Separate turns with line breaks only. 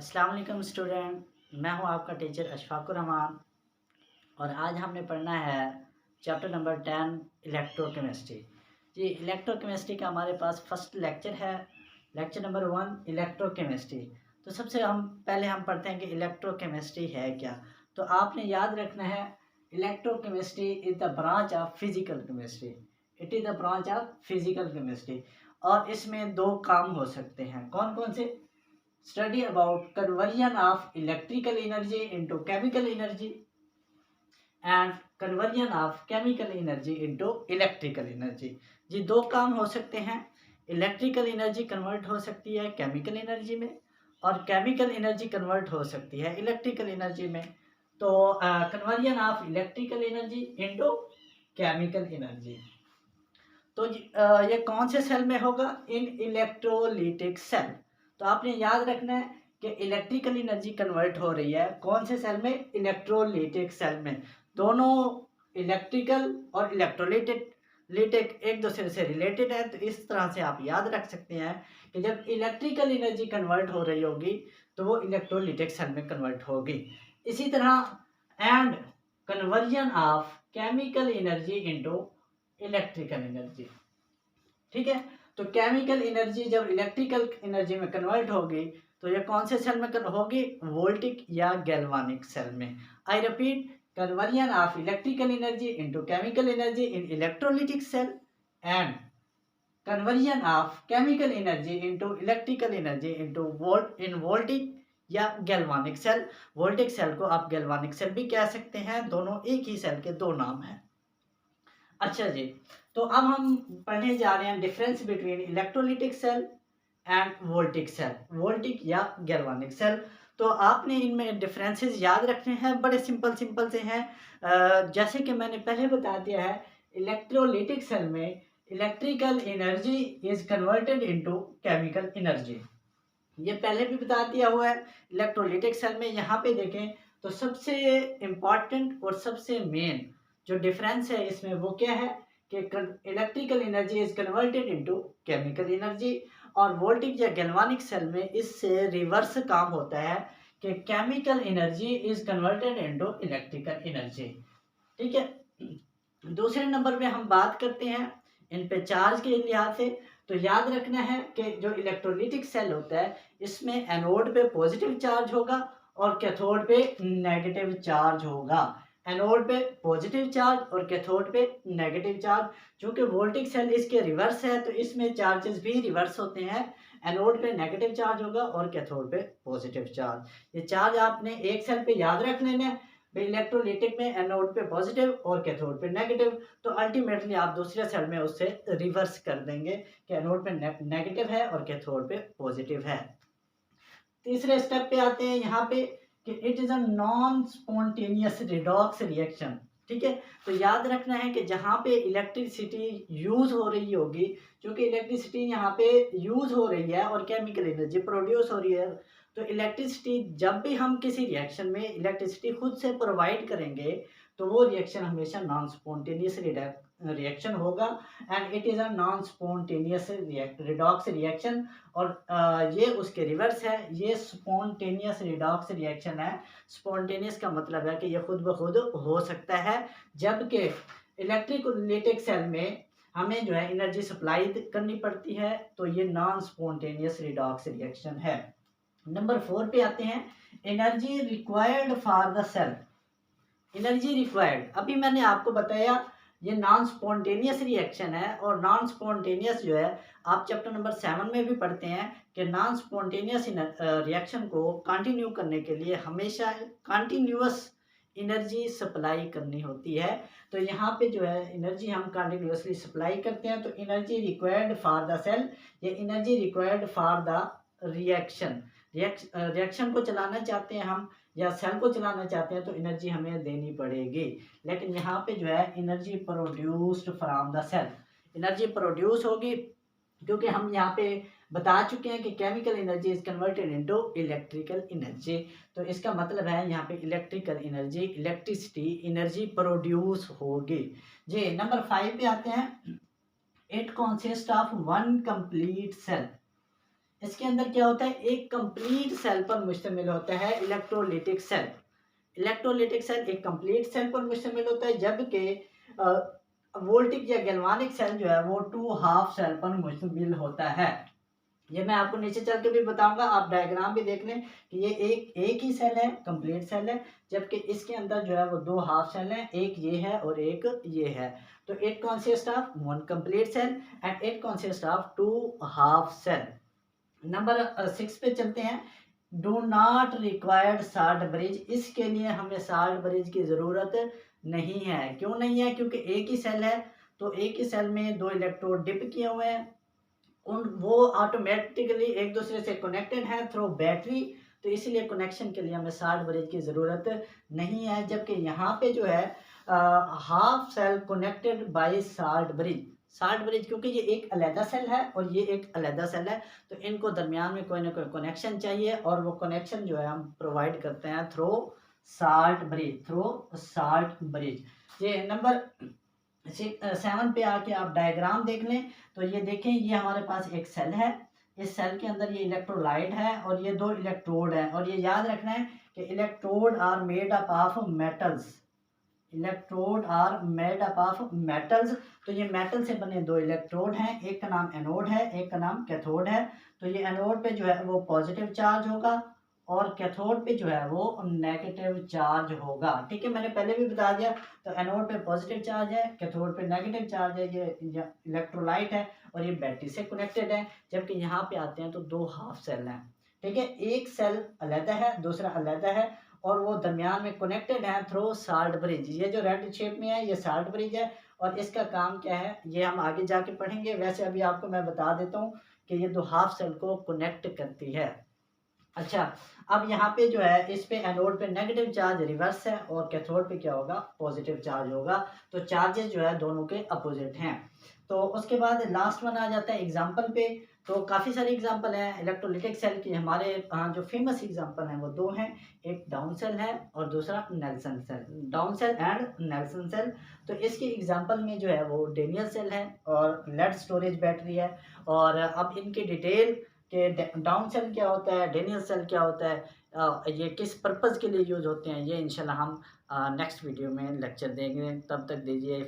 अस्सलाम वालेकुम स्टूडेंट, मैं हूं आपका टीचर अशफाकुर रहमान और आज हमने पढ़ना है चैप्टर नंबर 10 इलेक्ट्रोकेमिस्ट्री। जी, इलेक्ट्रोकेमिस्ट्री का हमारे पास फर्स्ट लेक्चर है, लेक्चर नंबर 1 इलेक्ट्रोकेमिस्ट्री। तो सबसे पहले हम पढ़ते हैं कि इलेक्ट्रोकेमिस्ट्री है क्या। तो आपने याद रखना है, electrochemistry is the branch of physical chemistry. It is the branch of physical chemistry और इसमें दो काम हो सकते हैं। कौन कौन से? Study about conversion of electrical energy into chemical energy and conversion of chemical energy into electrical energy। जी, दो काम हो सकते हैं। इलेक्ट्रिकल एनर्जी कन्वर्ट हो सकती है केमिकल एनर्जी में और केमिकल एनर्जी कन्वर्ट हो सकती है इलेक्ट्रिकल एनर्जी में। तो conversion of electrical energy into chemical energy. तो ये कौन से सेल में होगा? इन इलेक्ट्रोलिटिक सेल। तो आपने याद रखना है कि इलेक्ट्रिकल एनर्जी कन्वर्ट हो रही है कौन से सेल में? इलेक्ट्रोलिटिक सेल में। दोनों इलेक्ट्रिकल और इलेक्ट्रोलिटिक एक दूसरे से रिलेटेड है। तो इस तरह से आप याद रख सकते हैं कि जब इलेक्ट्रिकल एनर्जी कन्वर्ट हो रही होगी तो वो इलेक्ट्रोलिटिक सेल में कन्वर्ट होगी। इसी तरह and conversion of chemical energy into electrical energy. ठीक है, तो केमिकल एनर्जी जब इलेक्ट्रिकल एनर्जी में कन्वर्ट होगी तो ये कौन से सेल में होगी? वोल्टिक या गैल्वानिक सेल में। I repeat, conversion of electrical energy into chemical energy in electrolytic cell and conversion of chemical energy into electrical energy into voltaic या गैल्वानिक सेल। वोल्टिक सेल को आप गैल्वानिक सेल भी कह सकते हैं, दोनों एक ही सेल के दो नाम हैं। अच्छा जी, तो अब हम पढ़ने जा रहे हैं difference between electrolytic cell and voltaic cell, voltaic या गैल्वानिक सेल। तो आपने इनमें डिफरेंसेस याद रखने हैं, बड़े सिंपल से हैं। जैसे कि मैंने पहले बता दिया है, इलेक्ट्रोलिटिक सेल में electrical energy is converted into chemical energy. ये पहले भी बता दिया हुआ है। इलेक्ट्रोलिटिक सेल में यहाँ पे देखें तो सबसे इम्पॉर्टेंट और सबसे मेन जो डिफरेंस है इसमें वो क्या है कि electrical energy is converted into chemical energy. और वोल्टिक या गैल्वानिक सेल में इससे रिवर्स काम होता है कि chemical energy is converted into electrical energy. ठीक है, दूसरे नंबर पे हम बात करते हैं इन पे चार्ज के लिहाज से। तो याद रखना है कि जो इलेक्ट्रोलिटिक सेल होता है इसमें एनोड पे पॉजिटिव चार्ज होगा और कैथोड पे नेगेटिव चार्ज होगा। एनोड पे पॉजिटिव चार्ज और कैथोड पे नेगेटिव चार्ज। चूंकि वोल्टिक सेल इसके रिवर्स है तो इसमें चार्जेस भी रिवर्स होते हैं। एनोड पे नेगेटिव चार्ज होगा और कैथोड पे पॉजिटिव चार्ज। ये चार्ज आपने एक सेल पे याद रख लेना है। इलेक्ट्रोलिटिक में एनोड पे पॉजिटिव और कैथोड पे नेगेटिव। तो अल्टीमेटली आप दूसरे सेल में उससे रिवर्स कर देंगे कि एनोड पे नेगेटिव है और कैथोड पे पॉजिटिव है। तीसरे स्टेप पे आते हैं यहाँ पे कि it is a non spontaneous redox reaction. ठीक है, तो याद रखना है कि जहाँ पे इलेक्ट्रिसिटी यूज हो रही होगी, क्योंकि इलेक्ट्रिसिटी यहाँ पे यूज हो रही है और केमिकल एनर्जी प्रोड्यूस हो रही है, तो इलेक्ट्रिसिटी जब भी हम किसी रिएक्शन में इलेक्ट्रिसिटी खुद से प्रोवाइड करेंगे तो वो रिएक्शन हमेशा नॉन स्पॉन्टेनियस रिएक्शन होगा and it is a non spontaneous redox reaction. और ये उसके रिवर्स है, ये स्पॉन्टेनियस रिडॉक्स रिएक्शन है। स्पॉन्टेनियस का मतलब है कि ये खुद ब खुद हो सकता है, जबकि इलेक्ट्रोलिटिक सेल में हमें जो है एनर्जी सप्लाई करनी पड़ती है, तो ये नॉन स्पॉन्टेनियस रिडॉक्स रिएक्शन है। नंबर 4 पे आते हैं, energy required for the cell. Energy required, अभी मैंने आपको बताया ये नॉन स्पॉन्टेनियस रिएक्शन है और नॉन स्पॉन्टेनियस जो है आप चैप्टर नंबर 7 में भी पढ़ते हैं कि नॉन स्पॉन्टेनियस रिएक्शन को कंटिन्यू करने के लिए हमेशा कंटिन्यूअस एनर्जी सप्लाई करनी होती है। तो यहाँ पे जो है एनर्जी हम कंटिन्यूअसली सप्लाई करते हैं। तो energy required for the cell, ये energy required for the reaction. Reaction को चलाना चाहते हैं हम या सेल को चलाना चाहते हैं तो एनर्जी हमें देनी पड़ेगी। लेकिन यहाँ पे जो है energy produced from the cell, energy produce होगी क्योंकि हम यहाँ पे बता चुके हैं कि chemical energy is converted into electrical energy. तो इसका मतलब है यहाँ पे electrical energy, electricity energy produce होगी। जी, नंबर 5 पे आते हैं, it consist of one complete cell. इसके अंदर क्या होता है, एक कंप्लीट सेल पर मुश्तमिल होता है इलेक्ट्रोलिटिक सेल। इलेक्ट्रोलिटिक सेल एक कंप्लीट सेल पर मुश्तमिल होता है, जबकि वोल्टिक या गैल्वानिक सेल जो है वो 2 हाफ सेल पर मुश्तमिल होता है। ये मैं आपको नीचे चल के भी बताऊंगा, आप डायग्राम भी देख लें कि ये एक ही सेल है, कंप्लीट सेल है, जबकि इसके अंदर जो है वो 2 हाफ सेल हैं, एक ये है और एक ये है। तो it consist of 1 complete cell and it consist of 2 half cell. Number 6 पे चलते हैं। Do not required salt bridge, इसके लिए हमें साल्ट ब्रिज की ज़रूरत नहीं है। क्यों नहीं है? क्योंकि एक ही सेल है, तो एक ही सेल में 2 इलेक्ट्रोड डिप किए हुए हैं, उन वो ऑटोमेटिकली एक दूसरे से कनेक्टेड है थ्रू बैटरी, तो इसलिए कनेक्शन के लिए हमें साल्ट ब्रिज की ज़रूरत नहीं है। जबकि यहाँ पे जो है half cell connected by salt bridge. Salt bridge क्योंकि ये एक अलहदा सेल है और ये एक अलहदा सेल है, तो इनको दरमियान में कोई ना कोई कनेक्शन चाहिए, और वो कनेक्शन जो है हम प्रोवाइड करते हैं through salt bridge, through salt bridge. ये नंबर 7 पे आके आप डायग्राम देख लें, तो ये देखें, ये हमारे पास एक सेल है, इस सेल के अंदर ये इलेक्ट्रोलाइट है और ये 2 इलेक्ट्रोड है, और ये याद रखना है कि electrode are made up of metals. Electrode are made up of metals, तो ये मेटल से बने 2 इलेक्ट्रोड हैं, एक का नाम एनोड है, एक का नाम कैथोड है। तो ये एनोड पे जो है वो पॉजिटिव चार्ज होगा और कैथोड पे जो है वो नेगेटिव चार्ज होगा। ठीक है, मैंने पहले भी बता दिया। तो एनोड पे पॉजिटिव चार्ज है, कैथोड पे नेगेटिव चार्ज है, ये इलेक्ट्रोलाइट है और ये बैटरी से कनेक्टेड है। जबकि यहाँ पे आते हैं तो 2 हाफ सेल हैं। ठीक है, एक सेल अलहदा है, दूसरा अलहदा है, और वो दरमियान में कनेक्टेड है थ्रू साल्ट ब्रिज। ये जो रेड शेप में है ये साल्ट ब्रिज है, और इसका काम क्या है ये हम आगे जाके पढ़ेंगे। वैसे अभी आपको मैं बता देता हूँ कि ये 2 हाफ सेल को कनेक्ट करती है। अच्छा, अब यहाँ पे जो है इस पे एनोड पे नेगेटिव चार्ज रिवर्स है और कैथोड पे क्या होगा, पॉजिटिव चार्ज होगा। तो चार्जेस जो है दोनों के अपोजिट हैं। तो उसके बाद लास्ट वन आ जाता है एग्जाम्पल पे। तो काफ़ी सारे एग्जाम्पल हैं इलेक्ट्रोलिटिक सेल की। हमारे जो फेमस एग्जाम्पल हैं वो 2 हैं, एक डाउन सेल है और दूसरा Nelson cell, down cell and Nelson cell. तो इसके एग्जाम्पल में जो है वो डेनियल सेल है और लेड स्टोरेज बैटरी है। और अब इनकी डिटेल कि डाउन सेल क्या होता है, डेनियल सेल क्या होता है, ये किस पर्पज़ के लिए यूज़ होते हैं, ये इंशाल्लाह हम नेक्स्ट वीडियो में लेक्चर देंगे। तब तक दीजिए